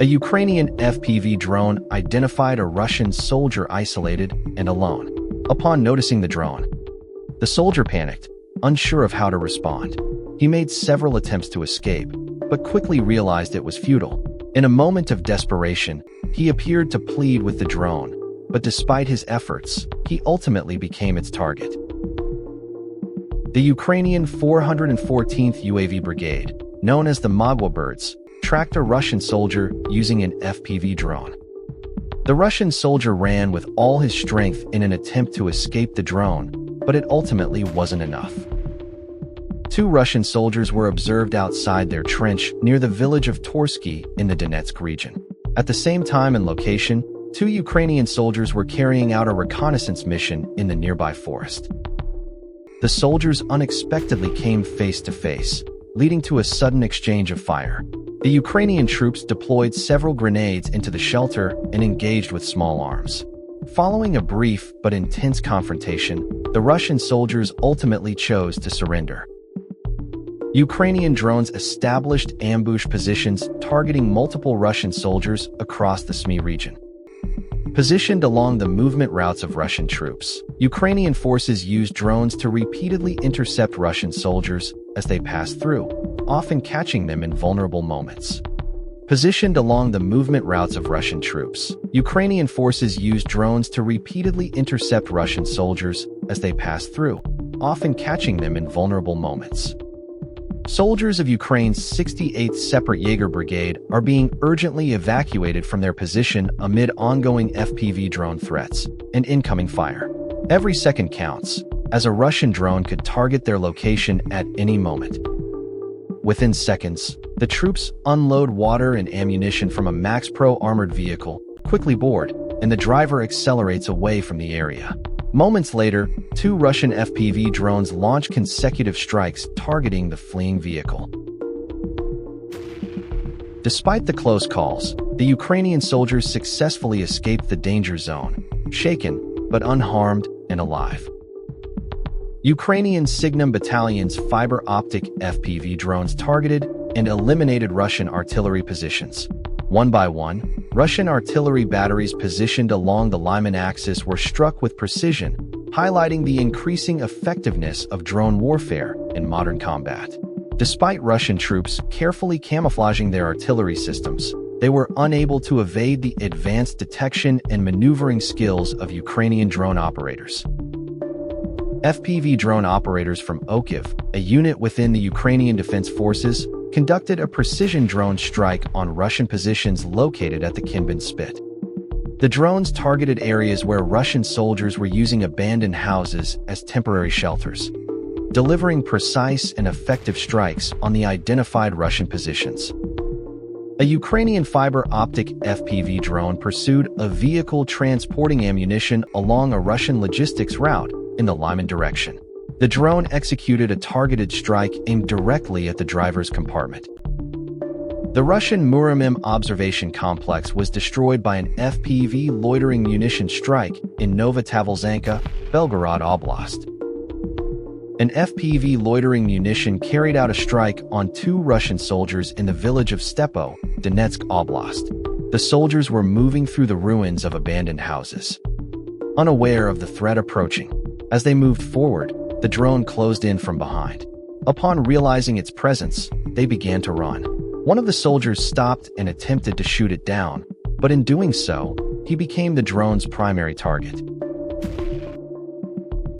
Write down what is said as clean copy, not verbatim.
A Ukrainian FPV drone identified a Russian soldier isolated and alone. Upon noticing the drone, the soldier panicked, unsure of how to respond. He made several attempts to escape, but quickly realized it was futile. In a moment of desperation, he appeared to plead with the drone, but despite his efforts, he ultimately became its target. The Ukrainian 414th UAV Brigade, known as the Magwa Birds, tracked a Russian soldier using an FPV drone. The Russian soldier ran with all his strength in an attempt to escape the drone, but it ultimately wasn't enough. 2 Russian soldiers were observed outside their trench near the village of Torsky in the Donetsk region. At the same time and location, 2 Ukrainian soldiers were carrying out a reconnaissance mission in the nearby forest. The soldiers unexpectedly came face to face, leading to a sudden exchange of fire. The Ukrainian troops deployed several grenades into the shelter and engaged with small arms. Following a brief but intense confrontation, the Russian soldiers ultimately chose to surrender. Ukrainian drones established ambush positions targeting multiple Russian soldiers across the Smy region. Positioned along the movement routes of Russian troops, Ukrainian forces used drones to repeatedly intercept Russian soldiers as they passed through, often catching them in vulnerable moments. Positioned along the movement routes of Russian troops, Ukrainian forces used drones to repeatedly intercept Russian soldiers as they passed through, often catching them in vulnerable moments. Soldiers of Ukraine's 68th Separate Jaeger Brigade are being urgently evacuated from their position amid ongoing FPV drone threats and incoming fire. Every second counts, as a Russian drone could target their location at any moment. Within seconds, the troops unload water and ammunition from a Max Pro armored vehicle, quickly board, and the driver accelerates away from the area. Moments later, 2 Russian FPV drones launch consecutive strikes targeting the fleeing vehicle. Despite the close calls, the Ukrainian soldiers successfully escaped the danger zone, shaken but unharmed and alive. Ukrainian Signum Battalion's fiber-optic FPV drones targeted and eliminated Russian artillery positions. One by one, Russian artillery batteries positioned along the Lyman axis were struck with precision, highlighting the increasing effectiveness of drone warfare in modern combat. Despite Russian troops carefully camouflaging their artillery systems, they were unable to evade the advanced detection and maneuvering skills of Ukrainian drone operators. FPV drone operators from Okiv, a unit within the Ukrainian Defense Forces, conducted a precision drone strike on Russian positions located at the Kinbin Spit. The drones targeted areas where Russian soldiers were using abandoned houses as temporary shelters, delivering precise and effective strikes on the identified Russian positions. A Ukrainian fiber-optic FPV drone pursued a vehicle transporting ammunition along a Russian logistics route in the Lyman direction. The drone executed a targeted strike aimed directly at the driver's compartment. The Russian Muramim observation complex was destroyed by an FPV loitering munition strike in Novotavelzhanka, Belgorod Oblast. An FPV loitering munition carried out a strike on 2 Russian soldiers in the village of Stepo, Donetsk Oblast. The soldiers were moving through the ruins of abandoned houses, unaware of the threat approaching. As they moved forward, the drone closed in from behind. Upon realizing its presence, they began to run. One of the soldiers stopped and attempted to shoot it down, but in doing so, he became the drone's primary target.